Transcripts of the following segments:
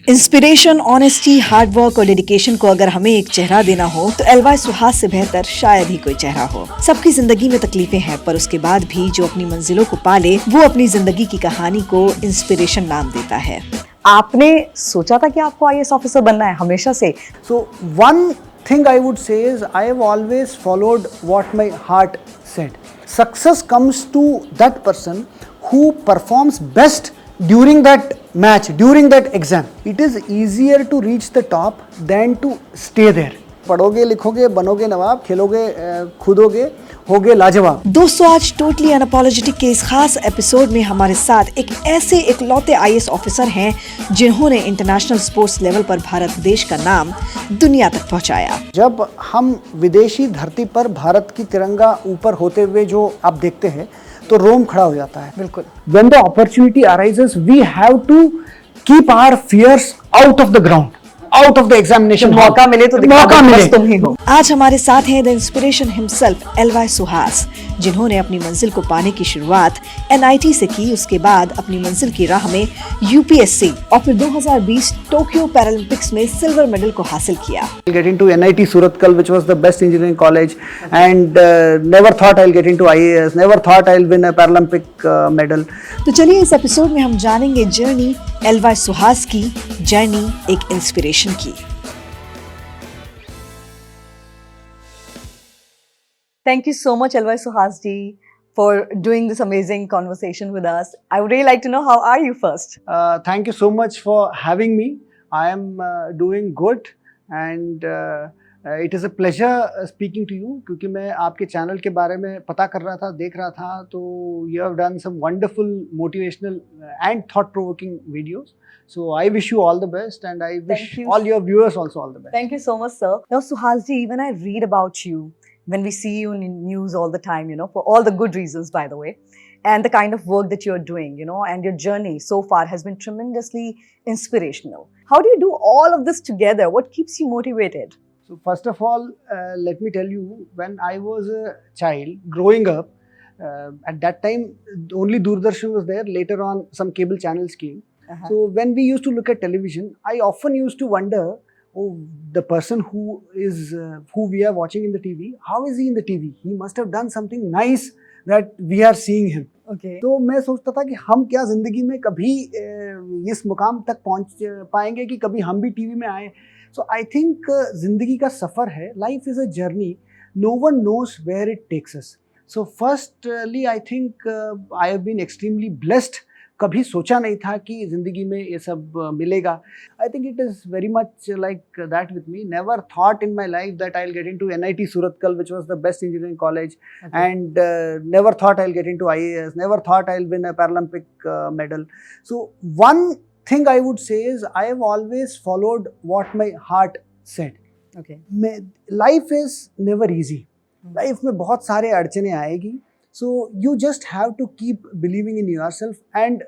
Inspiration, honesty, hard work और dedication को अगर हमें एक चेहरा देना हो तो एलवाई सुहास से बेहतर शायद ही कोई चेहरा हो। सबकी जिंदगी में तकलीफें हैं, पर उसके बाद भी जो अपनी मंजिलों को पाले वो अपनी जिंदगी की कहानी को इंस्पिरेशन नाम देता है। आपने सोचा था कि आपको आईएएस ऑफिसर बनना है हमेशा से? So one thing I would say is I have always followed what my heart said. Success comes to that person who performs best during that match, during that exam. It is easier to reach the top than to stay there. पढ़ोगे, लिखोगे, बनोगे नवाब, खेलोगे, कूदोगे, होगे लाजवाब। दोस्तों, आज totally unapologetic के इस खास एपिसोड में हमारे साथ एक ऐसे इकलौते आईएएस ऑफिसर हैं जिन्होंने इंटरनेशनल स्पोर्ट्स लेवल पर भारत देश का नाम दुनिया तक पहुंचाया। जब हम विदेशी धरती पर भारत की तिरंगा ऊपर होते हुए जो आप देखते हैं तो रोम खड़ा हो जाता है। बिल्कुल। When the opportunity arises, we have to keep our fears out of the ground, out of the examination hall. मौका मिले तो मौका मिले तुम ही हो। आज हमारे साथ हैं द इंस्पिरेशन हिमसेल्फ एलवाई सुहास, जिन्होंने अपनी मंजिल को पाने की शुरुआत एनआईटी से की। उसके बाद अपनी मंजिल की राह में यूपीएससी और फिर 2020 टोक्यो पैरालंपिक्स में सिल्वर मेडल को हासिल किया। I'll get into NIT Surathkal, which was the best engineering college, and never thought I'll get into IAS, never thought I'll win a Paralympic medal. तो चलिए इस एपिसोड में हम जानेंगे जर्नी एलवाई सुहास की, जर्नी एक इंस्पिरेशन की। Thank you so much, Elvai Suhas ji, for doing this amazing conversation with us. I would really like to know, how are you first? Thank you so much for having me. I am doing good, and it is a pleasure speaking to you, क्योंकि मैं आपके channel के बारे में पता कर रहा था, देख रहा था, तो you have done some wonderful motivational and thought-provoking videos. So I wish you all the best, and I wish all your viewers also all the best. Thank you so much, sir. Now, Suhas ji, when I read about you, when we see you in news all the time, for all the good reasons, by the way, and the kind of work that you're doing, and your journey so far has been tremendously inspirational. How do you do all of this together? What keeps you motivated? So first of all, let me tell you, when I was a child growing up, at that time only Doordarshan was there. Later on, some cable channels came. So when we used to look at television, I often used to wonder, oh, the person who we are watching in the TV, how is he in the TV? He must have done something nice that we are seeing him. Okay. तो मैं सोचता था कि हम क्या जिंदगी में कभी इस मुकाम तक पहुंच पाएंगे कि कभी हम भी टीवी में आए। So I think जिंदगी का सफर है, life is a journey, no one knows where it takes us. So firstly, I think I have been extremely blessed. कभी सोचा नहीं था कि ज़िंदगी में ये सब मिलेगा। I think it is very much like that with me. Never thought in my life that I will get into NIT Surathkal, which was the best engineering college, and never thought I'll get into IAS, never thought I'll win a Paralympic medal. So one thing I would say is I have always followed what my heart said. Okay. Life is never easy. Life में बहुत सारे अड़चने आएगी. So you just have to keep believing in yourself, and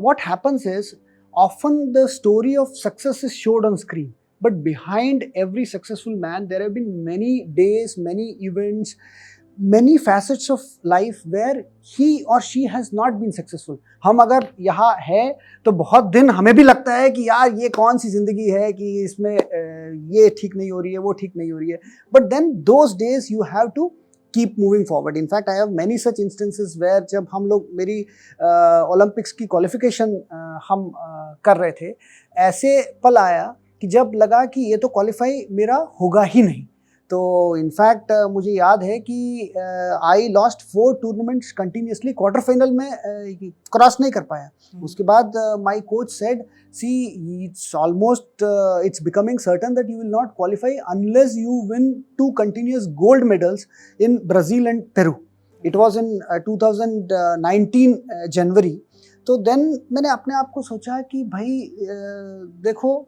what happens is often the story of success is showed on screen, but behind every successful man there have been many days, many events, many facets of life where he or she has not been successful. हम अगर यहाँ है तो बहुत दिन हमें भी लगता है कि यार ये कौन सी ज़िंदगी है कि इसमें ये ठीक नहीं हो रही है, वो ठीक नहीं हो रही है, but then those days you have to keep moving forward. In fact, I have many such instances where जब हम लोग मेरी ओलंपिक्स की क्वालिफिकेशन हम कर रहे थे, ऐसे पल आया कि जब लगा कि ये तो क्वालिफाई मेरा होगा ही नहीं। तो इनफैक्ट मुझे याद है कि I lost 4 tournaments continuously, quarter final में क्रॉस नहीं कर पाया। उसके बाद my coach said, see it's almost it's becoming certain that you will not qualify unless you win 2 continuous gold medals in Brazil and Peru. It was in 2019 जनवरी। तो then मैंने अपने आप को सोचा कि भाई देखो,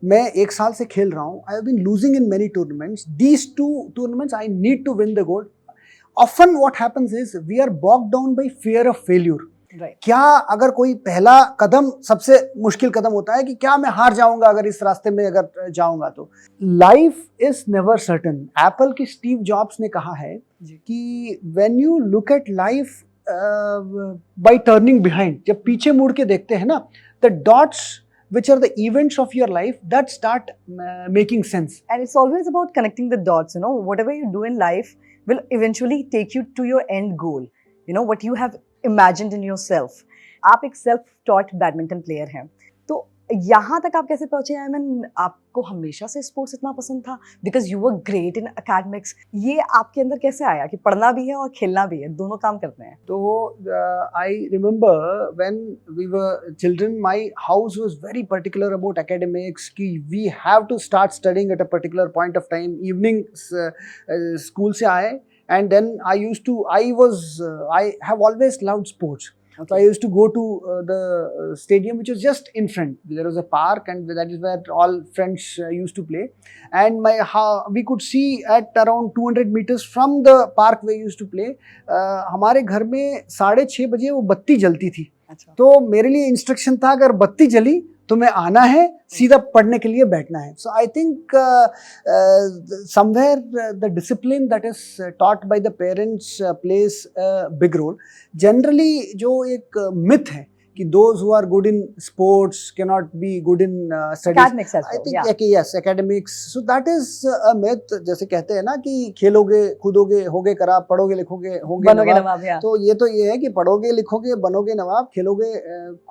मैं 1 साल से खेल रहा हूँ, I have been losing in many tournaments, these 2 tournaments I need to win the gold. Often what happens is we are bogged down by fear of failure. Right. क्या अगर कोई पहला कदम सबसे मुश्किल कदम होता है कि क्या मैं हार जाऊंगा अगर इस रास्ते में अगर जाऊंगा तो life is never certain. Apple की स्टीव जॉब्स ने कहा है जी। कि when you look at life by turning behind, जब पीछे मुड़ के देखते हैं ना, the dots which are the events of your life that start making sense. And it's always about connecting the dots, you know, whatever you do in life will eventually take you to your end goal, you know, what you have imagined in yourself. आप एक self taught badminton player हैं, तो यहाँ तक आप कैसे पहुंचे? I mean आपको हमेशा से स्पोर्ट्स इतना पसंद था, because you were great in academics, ये आपके अंदर कैसे आया कि पढ़ना भी है और खेलना भी है, दोनों काम करते हैं? तो I remember when we were children, my house was very particular about academics कि we have to start studying at a particular point of time. Evening school से आए and then I have always loved sports. So I used to go to the stadium which was just in front. There was a park and that is where all friends used to play. And we could see at around 200 meters from the park where we used to play. हमारे घर में 6:30 बजे वो बत्ती जलती थी। अच्छा। तो मेरे लिए इंस्ट्रक्शन था अगर बत्ती जली तो मैं आना है, सीधा पढ़ने के लिए बैठना है। So I think somewhere the discipline that is taught by the parents plays big role. Generally जो एक मिथ है कि those who are good in sports cannot be good in studies. Academics as well, I think yeah. yes, academics. So that is a myth. जैसे कहते हैं ना कि खेलोगे, कूदोगे, होगे खराब, पढ़ोगे, लिखोगे, होगे बनोगे नवाब। नवाब, yeah. तो ये है कि पढ़ोगे, लिखोगे, बनोगे नवाब, खेलोगे,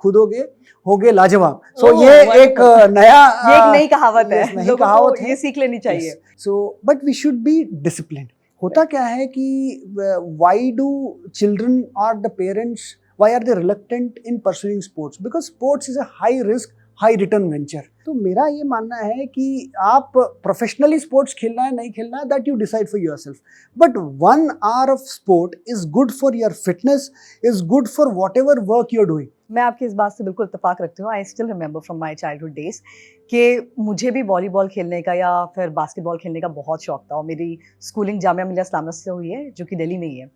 कूदोगे, होगे लाजवाब। So Oh, ये wonderful. एक नया ये एक नई कहावत है, yes, नई लोगों कहावत को है। ये सीख लेनी चाहिए। So but we should be disciplined. होता क्या है कि why do children or the parents, why are they reluctant in pursuing sports? Because sports is a high risk, high return venture. तो मेरा ये मानना है कि आप प्रोफेशनली स्पोर्ट्स खेलना है नहीं खेलना है, that you decide for yourself, but 1 hour of sport is good for your fitness, is good for whatever work you are doing. मैं आपकी इस बात से बिल्कुल इत्तेफाक रखती हूँ। I still remember from my childhood days कि मुझे भी वॉलीबॉल खेलने का या फिर बास्केटबॉल खेलने का बहुत शौक था, और मेरी स्कूलिंग जामिया मिलिया इस्लामिया से हुई है जो कि दिल्ली में ही है।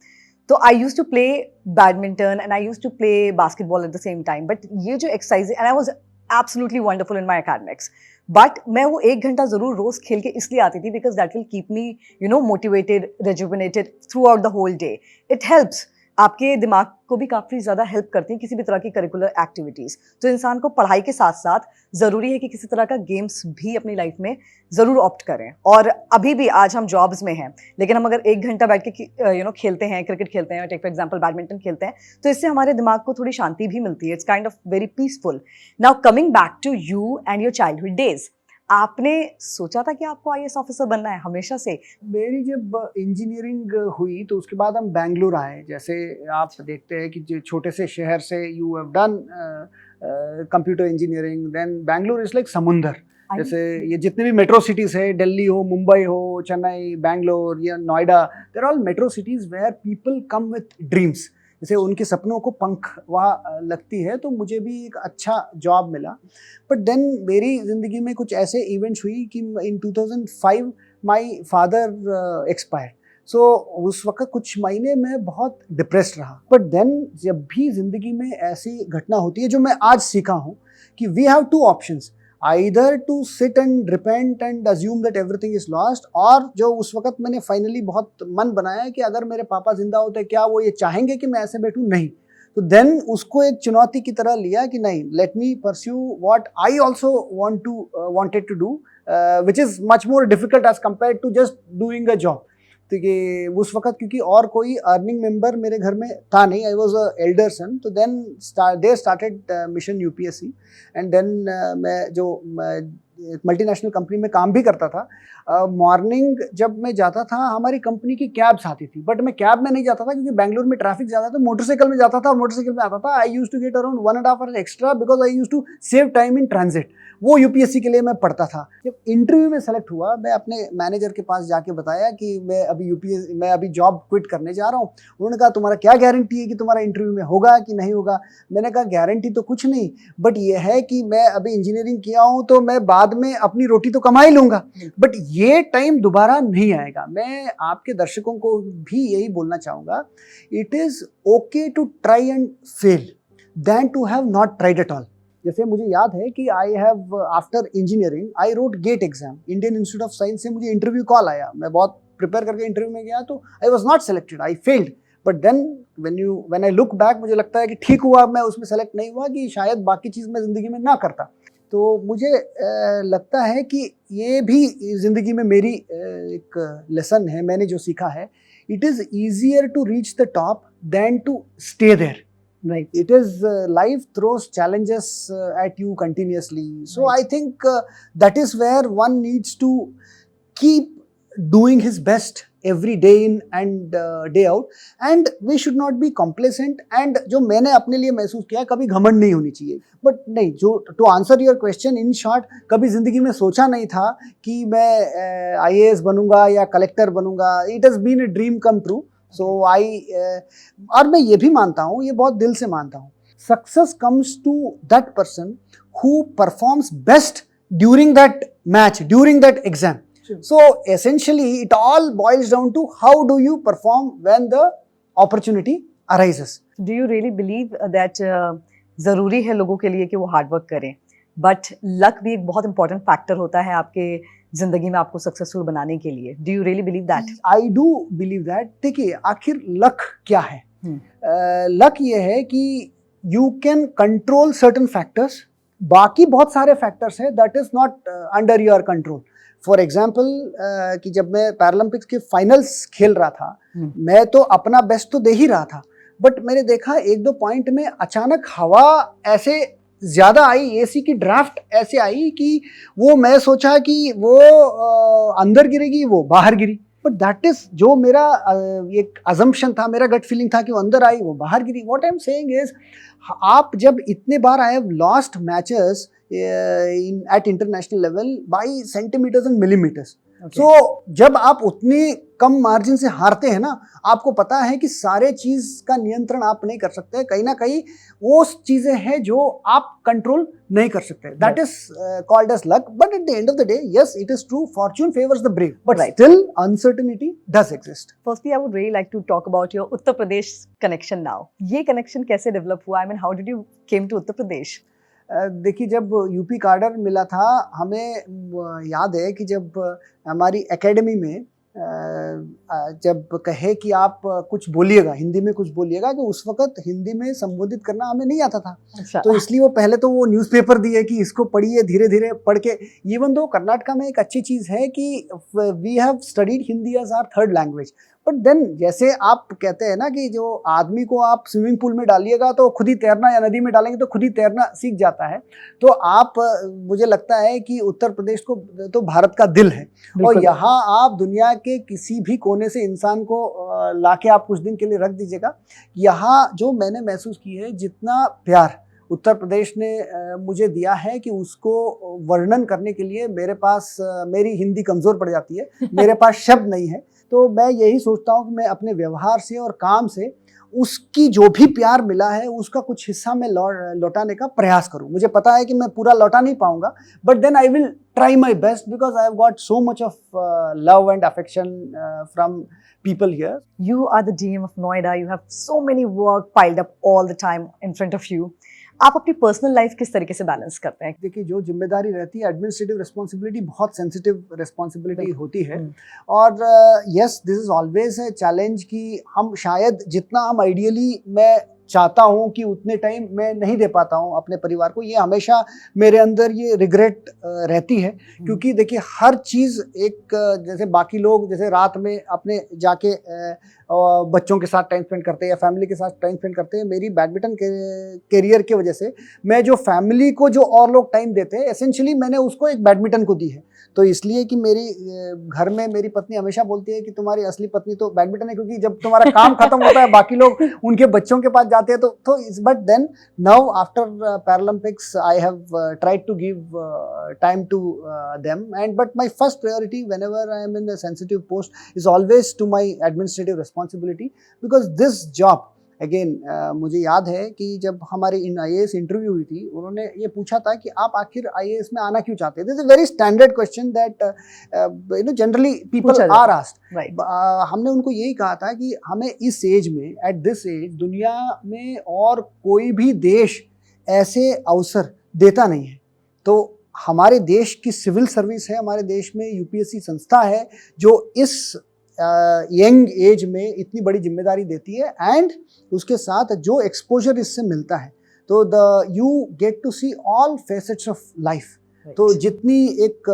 तो I use to play badminton and I use to play basketball at the same time, but ये जो exercise and I was absolutely wonderful in my academics, but मैं वो 1 घंटा जरूर रोज खेल के इसलिए आती थी because that will keep me you know motivated, rejuvenated throughout the whole day. It helps, आपके दिमाग को भी काफ़ी ज़्यादा हेल्प करती हैं किसी भी तरह की करिकुलर एक्टिविटीज़। तो इंसान को पढ़ाई के साथ साथ ज़रूरी है कि किसी तरह का गेम्स भी अपनी लाइफ में ज़रूर ऑप्ट करें। और अभी भी आज हम जॉब्स में हैं, लेकिन हम अगर 1 घंटा बैठ के यू नो खेलते हैं, क्रिकेट खेलते हैं, टेक फॉर एग्जांपल बैडमिंटन खेलते हैं, तो इससे हमारे दिमाग को थोड़ी शांति भी मिलती है। It's kind of very peaceful. Now coming back to you and your childhood days, आपने सोचा था कि आपको आईएएस ऑफिसर बनना है हमेशा से? मेरी जब इंजीनियरिंग हुई तो उसके बाद हम बेंगलुरु आए। जैसे आप देखते हैं कि जो छोटे से शहर से you have done computer engineering, then Bengaluru is like समुंदर। जैसे ये जितने भी मेट्रो सिटीज है, दिल्ली हो, मुंबई हो, चेन्नई, बैंगलोर या Noida, they're all metro cities where people come with dreams. जैसे उनके सपनों को पंख वहाँ लगती है। तो मुझे भी एक अच्छा जॉब मिला, बट देन मेरी ज़िंदगी में कुछ ऐसे इवेंट्स हुई कि इन 2005 माय फादर एक्सपायर्ड। सो उस वक्त कुछ महीने में बहुत डिप्रेस्ड रहा। बट देन जब भी ज़िंदगी में ऐसी घटना होती है, जो मैं आज सीखा हूँ कि we have 2 options, either to sit and repent and assume that everything is lost, और जो उस वक्त मैंने फाइनली बहुत मन बनाया कि अगर मेरे पापा जिंदा होते क्या वो ये चाहेंगे कि मैं ऐसे बैठूं? नहीं। तो देन उसको एक चुनौती की तरह लिया कि नहीं, let me pursue what I also wanted to do, which is much more difficult as compared to just doing a job. तो कि उस वक्त क्योंकि और कोई अर्निंग मेंबर मेरे घर में था नहीं, I was a elder son. तो then they started mission UPSC, and then मैं जो मल्टीनेशनल कंपनी में काम भी करता था, मॉर्निंग जब मैं जाता था हमारी कंपनी की कैब्स आती थी, बट मैं कैब में नहीं जाता था क्योंकि बेंगलुरु में ट्रैफिक ज़्यादा, तो मोटरसाइकिल में जाता था और मोटरसाइकिल में आता था। I use to get around 1.5 hours extra because I use to save time in transit. वो यूपीएससी के लिए मैं पढ़ता था। जब इंटरव्यू में सेलेक्ट हुआ, मैं अपने मैनेजर के पास जाके बताया कि मैं अभी जॉब क्विट करने जा रहा हूँ। उन्होंने कहा तुम्हारा क्या गारंटी है कि तुम्हारा इंटरव्यू में होगा कि नहीं होगा? मैंने कहा गारंटी तो कुछ नहीं, बट ये है कि मैं अभी इंजीनियरिंग किया हूँ तो मैं बाद बाद में अपनी रोटी तो कमा ही लूंगा, बट ये टाइम दोबारा नहीं आएगा। मैं आपके दर्शकों को भी यही बोलना चाहूँगा, it is okay to try and fail than to have not tried at all. जैसे मुझे याद है कि I have after engineering I wrote GATE exam, Indian institute of science से मुझे इंटरव्यू कॉल आया, मैं बहुत प्रिपेयर करके इंटरव्यू में गया, तो I was not selected, I failed. But then when I look back, मुझे लगता है कि ठीक हुआ मैं उसमें सेलेक्ट नहीं हुआ, कि शायद बाकी चीज़ मैं ज़िंदगी में ना करता। तो मुझे लगता है कि ये भी ज़िंदगी में मेरी एक लेसन है, मैंने जो सीखा है, it is easier to reach the top than to stay there. Right. It is life throws challenges at you continuously. So Right. I think that is where one needs to keep doing his best every day in and day out, and we should not be complacent. And जो मैंने अपने लिए महसूस किया, कभी घमंड नहीं होनी चाहिए। बट नहीं, जो to answer your question in short, कभी जिंदगी में सोचा नहीं था कि मैं IAS बनूंगा या कलेक्टर बनूंगा। It has been a dream come true. So और मैं ये भी मानता हूँ, ये बहुत दिल से मानता हूँ, success comes to that person who performs best during that match, during that exam. So essentially it all boils down to how do you perform when the opportunity arises. Do you really believe that ज़रूरी है लोगों के लिए कि वो hard work करें, but luck भी एक बहुत इंपॉर्टेंट फैक्टर होता है आपके जिंदगी में आपको सक्सेसफुल बनाने के लिए? Do you really believe that? I do believe that. देखिए, आखिर लक क्या है? लक ये है कि you can control certain factors, बाकी बहुत सारे फैक्टर्स हैं that is not under your control. For example कि जब मैं पैरालंपिक्स के फाइनल्स खेल रहा था, मैं तो अपना बेस्ट तो दे ही रहा था, बट मैंने देखा एक दो पॉइंट में अचानक हवा ऐसे ज़्यादा आई, एसी की ड्राफ्ट ऐसे आई कि वो मैं सोचा कि वो अंदर गिरेगी, वो बाहर गिरी। बट दैट इज जो मेरा एक अजम्पशन था, मेरा गट फीलिंग था कि वो अंदर आई, वो बाहर गिरी। What I am saying is, आप जब इतने बार I have lost matches at international level by centimeters and millimeters. So जब आप उतनी कम मार्जिन से हारते हैं ना, आपको पता है कि सारे चीज का नियंत्रण आप नहीं कर सकते, कहीं ना कहीं वो चीजें हैं जो आप कंट्रोल नहीं कर सकते। That is called as luck. But at the end of the day, yes, it is true, fortune favours the brave, but still uncertainty does exist. Firstly I would really like to talk about your Uttar Pradesh connection now. ये connection कैसे develop हुआ? I mean, how did you came to Uttar Pradesh? देखिए, जब UP कार्डर मिला था, हमें याद है कि जब हमारी एकेडमी में जब कहे कि आप कुछ बोलिएगा, हिंदी में कुछ बोलिएगा, कि उस वक्त हिंदी में संबोधित करना हमें नहीं आता था। अच्छा। तो इसलिए वो पहले तो वो न्यूज़पेपर दिए कि इसको पढ़िए, धीरे धीरे पढ़ के। इवन दो कर्नाटका में एक अच्छी चीज़ है कि we have studied Hindi as our third language, but then जैसे आप कहते हैं ना कि जो आदमी को आप स्विमिंग पूल में डालिएगा तो खुद ही तैरना, या नदी में डालेंगे तो खुद ही तैरना सीख जाता है। तो आप, मुझे लगता है कि उत्तर प्रदेश को तो भारत का दिल है, और यहाँ आप दुनिया के किसी भी कोने से इंसान को लाके आप कुछ दिन के लिए रख दीजिएगा, यहाँ जो मैंने महसूस की है, जितना प्यार उत्तर प्रदेश ने मुझे दिया है कि उसको वर्णन करने के लिए मेरे पास, मेरी हिंदी कमज़ोर पड़ जाती है, मेरे पास शब्द नहीं है। तो मैं यही सोचता हूँ कि मैं अपने व्यवहार से और काम से उसकी जो भी प्यार मिला है उसका कुछ हिस्सा मैं लौटाने का प्रयास करूँ। मुझे पता है कि मैं पूरा लौटा नहीं पाऊंगा, but then I will try my best, because I have got so much of love and affection from people here. You are the DM of Noida. You have so many work piled up all the time in front of you. आप अपनी personal life किस तरीके से balance करते हैं? देखिए, जो जिम्मेदारी रहती है, एडमिनिस्ट्रेटिव रिस्पॉन्सिबिलिटी बहुत सेंसिटिव रिस्पॉन्सिबिलिटी होती है, और yes, this is always a challenge कि हम शायद जितना हम आइडियली मैं चाहता हूँ कि उतने टाइम मैं नहीं दे पाता हूँ अपने परिवार को। ये हमेशा मेरे अंदर ये रिग्रेट रहती है, क्योंकि देखिए हर चीज़ एक, जैसे बाकी लोग जैसे रात में अपने जाके बच्चों के साथ टाइम स्पेंड करते हैं या फैमिली के साथ टाइम स्पेंड करते हैं, मेरी बैडमिंटन करियर की वजह से मैं जो फैमिली को जो और लोग टाइम देते हैं, एसेंशियली मैंने उसको एक बैडमिंटन को दी है। तो इसलिए कि मेरी घर में मेरी पत्नी हमेशा बोलती है कि तुम्हारी असली पत्नी तो बैडमिंटन है, क्योंकि जब तुम्हारा काम खत्म होता है बाकी लोग उनके बच्चों के पास जाते हैं। तो but then now after Paralympics I have tried to give time to them, and but my first priority whenever I am in a sensitive post is always to my administrative responsibility, because this job again मुझे याद है कि जब हमारी इन IAS interview हुई थी, उन्होंने ये पूछा था कि आप आखिर IAS में आना क्यों चाहते हैं। This is a very standard question that generally people पूछा जाता आर है। आस्क्ड। Right. हमने उनको यही कहा था कि हमें इस एज में, एट दिस एज, दुनिया में और कोई भी देश ऐसे अवसर देता नहीं है। तो हमारे देश की सिविल सर्विस है, हमारे देश में UPSC संस्था है जो इस यंग एज में इतनी बड़ी जिम्मेदारी देती है, एंड उसके साथ जो एक्सपोजर इससे मिलता है, तो you get to see all facets of life. तो जितनी एक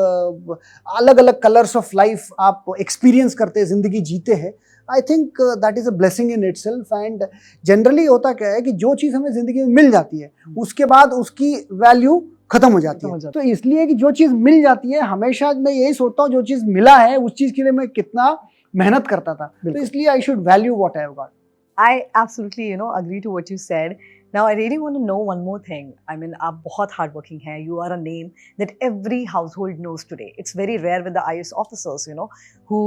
अलग अलग कलर्स ऑफ लाइफ आप एक्सपीरियंस करते हैं, जिंदगी जीते हैं, I think that is a blessing in itself. And generally होता क्या है कि जो चीज़ हमें जिंदगी में मिल जाती है उसके बाद उसकी वैल्यू खत्म हो जाती है। तो इसलिए कि जो चीज़ मिल जाती है, हमेशा मैं यही सोचता हूँ जो चीज़ मिला है उस चीज़ के लिए मैं कितना मेहनत करता था, तो इसलिए I should value what I have got. I absolutely, agree to what you said. Now, I really want to know one more thing. I mean, आप बहुत hardworking हैं. You are a name that every household knows today. It's very rare with the IAS officers, who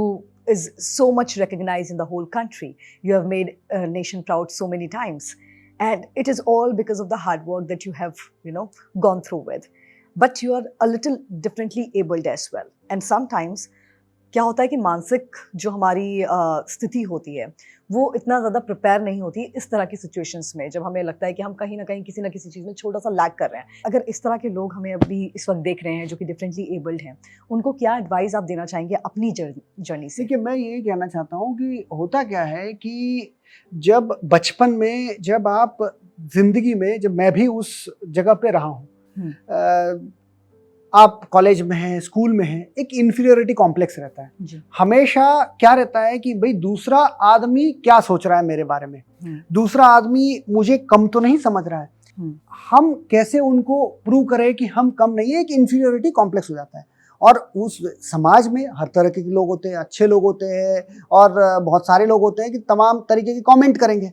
is so much recognized in the whole country. You have made a nation proud so many times. And it is all because of the hard work that you have, gone through with. But you are a little differently abled as well. And sometimes क्या होता है कि मानसिक जो हमारी स्थिति होती है वो इतना ज़्यादा प्रिपेयर नहीं होती इस तरह की सिचुएशंस में, जब हमें लगता है कि हम कहीं ना कहीं किसी ना किसी चीज़ में छोटा सा लैग कर रहे हैं। अगर इस तरह के लोग हमें अभी इस वक्त देख रहे हैं जो कि डिफरेंटली एबल्ड हैं, उनको क्या एडवाइस आप देना चाहेंगे अपनी जर्नी से? देखिए, मैं यही कहना चाहता हूँ कि होता क्या है कि जब बचपन में, जब आप जिंदगी में, जब मैं भी उस जगह पे रहा हूँ, आप कॉलेज में हैं, स्कूल में हैं, एक इन्फीरियरिटी कॉम्प्लेक्स रहता है जी। हमेशा। क्या रहता है कि भाई दूसरा आदमी क्या सोच रहा है मेरे बारे में, दूसरा आदमी मुझे कम तो नहीं समझ रहा है, हम कैसे उनको प्रूव करें कि हम कम नहीं है। एक इन्फीरियरिटी कॉम्प्लेक्स हो जाता है। और उस समाज में हर तरह के लोग होते हैं, अच्छे लोग होते हैं और बहुत सारे लोग होते हैं कि तमाम तरीके के कमेंट करेंगे,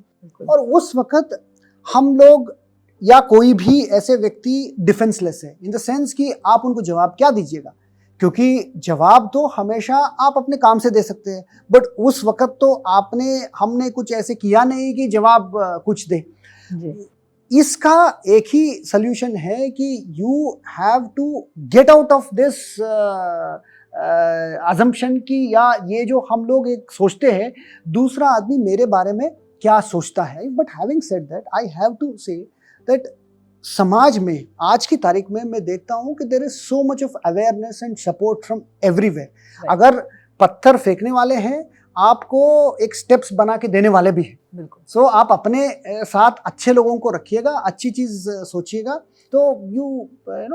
और उस वक्त हम लोग या कोई भी ऐसे व्यक्ति डिफेंसलेस है, इन द सेंस कि आप उनको जवाब क्या दीजिएगा, क्योंकि जवाब तो हमेशा आप अपने काम से दे सकते हैं, बट उस वक्त तो हमने कुछ ऐसे किया नहीं कि जवाब कुछ दे। इसका एक ही सल्यूशन है कि you have to get out of this assumption की, या ये जो हम लोग एक सोचते हैं दूसरा आदमी मेरे बारे में क्या सोचता है। But having said that, I have to say that समाज में आज की तारीख में मैं देखता हूं कि there is so much of awareness and support from everywhere. अगर पत्थर फेंकने वाले हैं, आपको एक स्टेप्स बना के देने वाले भी हैं। बिल्कुल। सो आप अपने साथ अच्छे लोगों को रखिएगा, अच्छी चीज सोचिएगा, तो you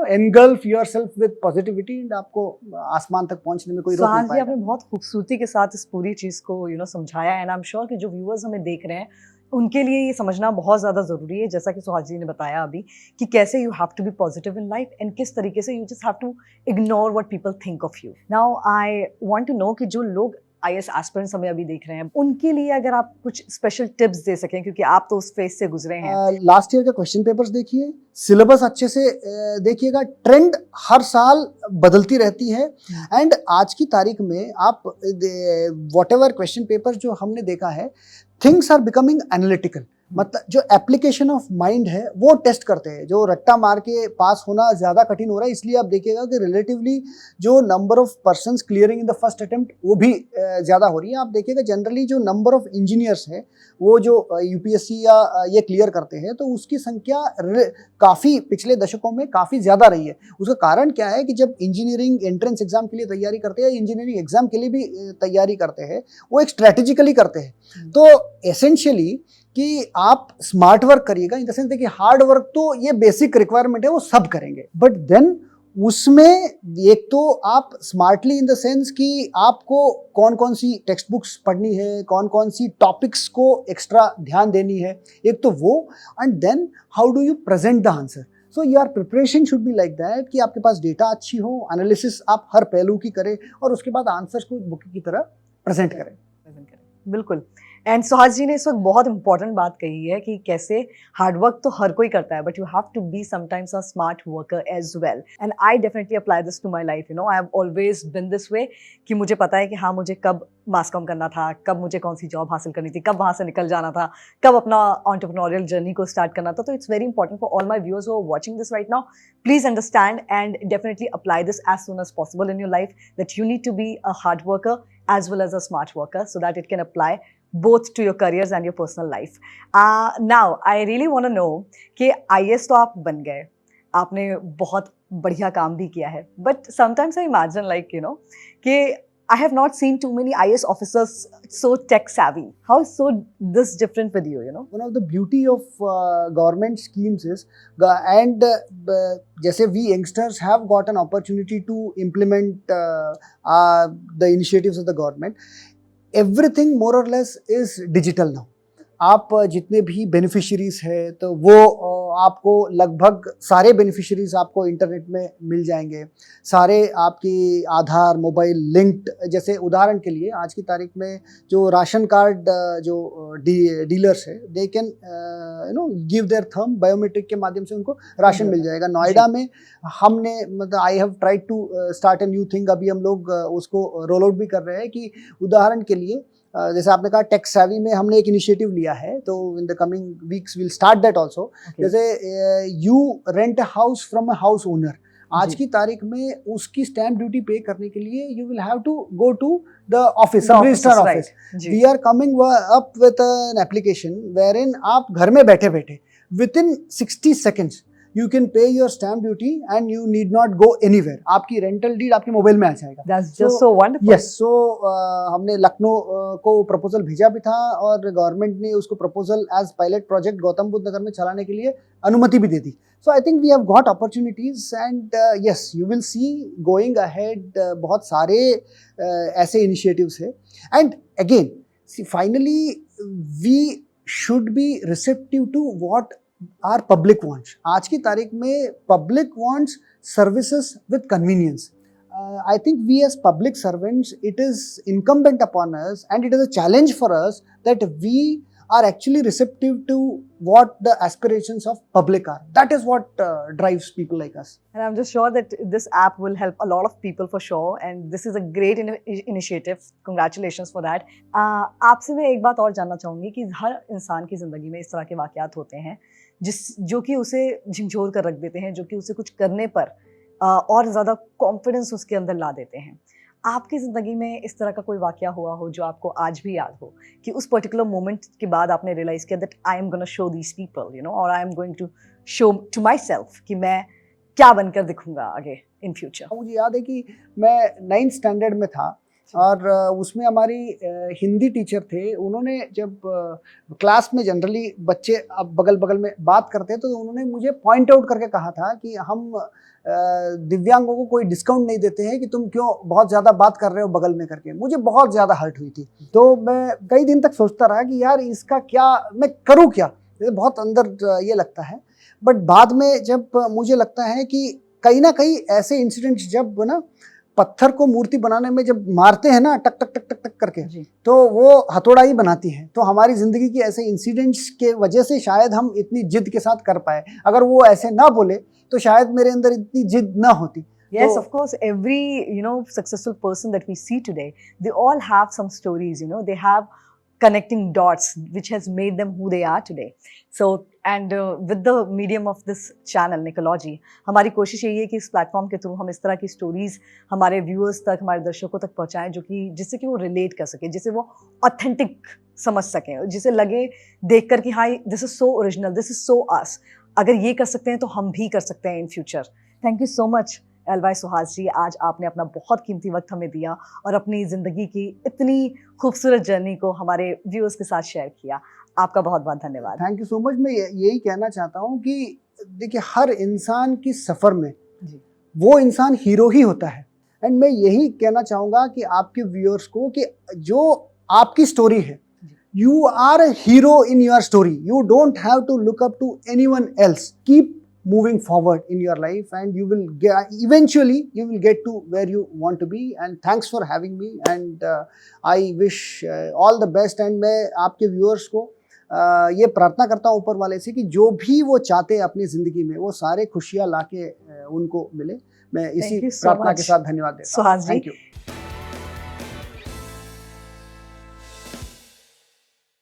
engulf yourself with positivity, and आपको आसमान तक पहुंचने में कोई रोक नहीं सुहास जी, पाएगा। आपने बहुत खूबसूरती के साथ इस पूरी चीज़ को समझाया, एंड आई एम श्योर कि जो व्यूअर्स हमें देख रहे हैं उनके लिए ये समझना बहुत ज़्यादा ज़रूरी है, जैसा कि सुहास जी ने बताया अभी, कि कैसे you have to be positive in life and किस तरीके से you just have to ignore what people think of you. Now I want to know कि जो लोग IAS एस्पिरेंट्स हमें अभी देख रहे हैं, उनके लिए अगर आप कुछ स्पेशल टिप्स दे सकें, क्योंकि आप तो उस फेज से गुजरे हैं। लास्ट ईयर का क्वेश्चन पेपर्स देखिए, सिलेबस अच्छे से देखिएगा, ट्रेंड हर साल बदलती रहती है, एंड आज की तारीख में आप व्हाटएवर क्वेश्चन पेपर जो हमने देखा है, थिंग्स आर बिकमिंग एनालिटिकल। मतलब जो एप्लीकेशन ऑफ माइंड है वो टेस्ट करते हैं, जो रट्टा मार के पास होना ज़्यादा कठिन हो रहा है। इसलिए आप देखिएगा कि रिलेटिवली जो number of persons clearing in the first attempt वो भी ज़्यादा हो रही है। आप देखिएगा जनरली जो नंबर ऑफ इंजीनियर्स है वो जो UPSC या ये क्लियर करते हैं, तो उसकी संख्या काफ़ी पिछले दशकों में काफ़ी ज़्यादा रही है। उसका कारण क्या है कि जब इंजीनियरिंग एंट्रेंस एग्जाम के लिए तैयारी करते हैं, इंजीनियरिंग एग्जाम के लिए भी तैयारी करते हैं, वो एक स्ट्रैटेजिकली करते हैं। तो एसेंशियली कि आप स्मार्ट वर्क करिएगा, इन द सेंस देखिए हार्ड वर्क तो ये बेसिक रिक्वायरमेंट है, वो सब करेंगे, बट देन उसमें एक तो आप स्मार्टली इन द सेंस कि आपको कौन कौन सी टेक्स्ट बुक्स पढ़नी है, कौन कौन सी टॉपिक्स को एक्स्ट्रा ध्यान देनी है, एक तो वो, and then how do you present the answer. So your preparation should be like that कि आपके पास डेटा अच्छी हो, एनालिसिस आप हर पहलू की करें, और उसके बाद आंसर्स को बुक की तरह प्रेजेंट करें। बिल्कुल। एंड सुहास जी ने इस वक्त बहुत इंपॉर्टेंट बात कही है कि कैसे हार्ड वर्क तो हर कोई करता है, but you have to be sometimes a smart worker as well. And I definitely apply this to my life, you know, I have always been this way कि मुझे पता है कि हाँ, मुझे कब मास कॉम करना था, कब मुझे कौन सी जॉब हासिल करनी थी, कब वहाँ से निकल जाना था, कब अपना एंटरप्रेन्योरियल जर्नी को स्टार्ट करना था। तो it's very important for all my viewers who are watching this right now, please understand and definitely apply this as soon as possible in your life, that you need to be a hard worker as well as a smart worker so that it can apply both to your careers and your personal life. Now, I really want to know कि IAS तो आप बन गए, आपने बहुत बढ़िया काम भी किया है, but sometimes I imagine like, you know, कि I have not seen too many IAS officers so tech savvy. How is so this different with you, you know? One of the beauty of government schemes is, जैसे we youngsters have got an opportunity to implement the initiatives of the government. Everything more or less is digital now. आप जितने भी beneficiaries है तो वो आपको लगभग सारे बेनिफिशरीज आपको इंटरनेट में मिल जाएंगे, सारे आपकी आधार मोबाइल लिंक्ड। जैसे उदाहरण के लिए आज की तारीख में जो राशन कार्ड जो डीलर्स है, they can give their thumb, biometric के माध्यम से उनको राशन मिल जाएगा। नोएडा में हमने मतलब I have tried to start a new thing, अभी हम लोग उसको रोल आउट भी कर रहे हैं कि उदाहरण के लिए जैसे आपने कहा टेक सेवी में हमने एक इनिशिएटिव लिया है, तो in the coming weeks will start that also. जैसे you rent a house from a house owner, आज की तारीख में उसकी स्टैम्प ड्यूटी पे करने के लिए you will have to go to the office, sub registrar office. We are coming up with an application wherein आप घर में बैठे बैठे within 60 seconds you can pay your stamp duty and you need not go anywhere. आपकी rental deed आपके mobile में आ जाएगा। That's just so wonderful. Yes, so हमने लखनऊ को प्रपोजल भेजा भी था और गवर्नमेंट ने उसको proposal as pilot project Gautam Buddha Nagar में चलाने के लिए अनुमति भी दे दी। So I think we have got opportunities and yes, you will see going ahead बहुत सारे ऐसे इनिशिएटिव्स है। And again, see, finally we should be receptive to what our public wants. आज की तारीख में public wants services with convenience. I think we as public servants, it is incumbent upon us and it is a challenge for us that we are actually receptive to what the aspirations of public are. That is what drives people like us. And I'm just sure that this app will help a lot of people for sure. And this is a great initiative. Congratulations for that. आपसे मैं एक बात और जानना चाहूँगी कि हर इंसान की ज़िंदगी में इस तरह के वाक़यात होते हैं जो कि उसे झिंझोर कर रख देते हैं, जो कि उसे कुछ करने पर और ज़्यादा कॉन्फिडेंस उसके अंदर ला देते हैं। आपकी ज़िंदगी में इस तरह का कोई वाक़या हुआ हो जो आपको आज भी याद हो कि उस पर्टिकुलर मोमेंट के बाद आपने रियलाइज़ किया that I am gonna show these people, you know, और I am going to show to myself कि मैं क्या बनकर दिखूंगा आगे इन फ्यूचर? मुझे याद है कि मैं 9th स्टैंडर्ड में था और उसमें हमारी हिंदी टीचर थे। उन्होंने जब क्लास में जनरली बच्चे अब बगल बगल में बात करते हैं, तो उन्होंने मुझे पॉइंट आउट करके कहा था कि हम दिव्यांगों को कोई डिस्काउंट नहीं देते हैं कि तुम क्यों बहुत ज़्यादा बात कर रहे हो बगल में करके। मुझे बहुत ज़्यादा हर्ट हुई थी, तो मैं कई दिन तक सोचता रहा कि यार इसका क्या मैं करूँ, क्या बहुत अंदर ये लगता है। बट बाद में जब मुझे लगता है कि कहीं ना कहीं ऐसे इंसिडेंट्स जब ना पत्थर को मूर्ति बनाने में जब मारते हैं ना टक टक टक टक टक करके, तो वो हथौड़ा ही बनाती है। तो हमारी ज़िंदगी की ऐसे इंसिडेंट्स के वजह से शायद हम इतनी जिद के साथ कर पाए। अगर वो ऐसे ना बोले तो शायद मेरे अंदर इतनी जिद ना होती। Yes, of course. Every, you know, successful person that we see today, they all have some stories, you know, they have connecting dots which has made them who they are today. So, and with the medium of this channel, Nicology, हमारी कोशिश यही है कि इस platform के through हम इस तरह की स्टोरीज हमारे व्यूअर्स तक, हमारे दर्शकों तक पहुंचाएं, जो कि जिससे कि वो रिलेट कर सके, जिससे वो ऑथेंटिक समझ सकें, जिसे लगे देखकर कि हाँ, this is so original, this is so us. अगर ये कर सकते हैं तो हम भी कर सकते हैं in future. Thank you so much L Y Suhas ji, आज आपने अपना बहुत कीमती वक्त हमें दिया और अपनी ज़िंदगी की इतनी खूबसूरत जर्नी को हमारे व्यूअर्स के साथ शेयर किया। आपका बहुत बहुत धन्यवाद। Thank you so much. मैं यही कहना चाहता हूँ कि देखिए, हर इंसान की सफ़र में वो इंसान हीरो ही होता है। एंड मैं यही कहना चाहूँगा कि आपके व्यूअर्स को कि जो आपकी स्टोरी है, you are a hero in your story. You don't have to look up to anyone else. Keep moving forward in your life, and you will get, eventually you will get to where you want to be. And thanks for having me, and I wish all the best. And मैं आपके viewers को ये प्रार्थना करता हूँ ऊपर वाले से कि जो भी वो चाहते हैं अपनी ज़िंदगी में वो सारे खुशियाँ लाके उनको मिले। मैं इसी Thank you so प्रार्थना much, के साथ धन्यवाद देता हूँ। सुहास जी। Thank you.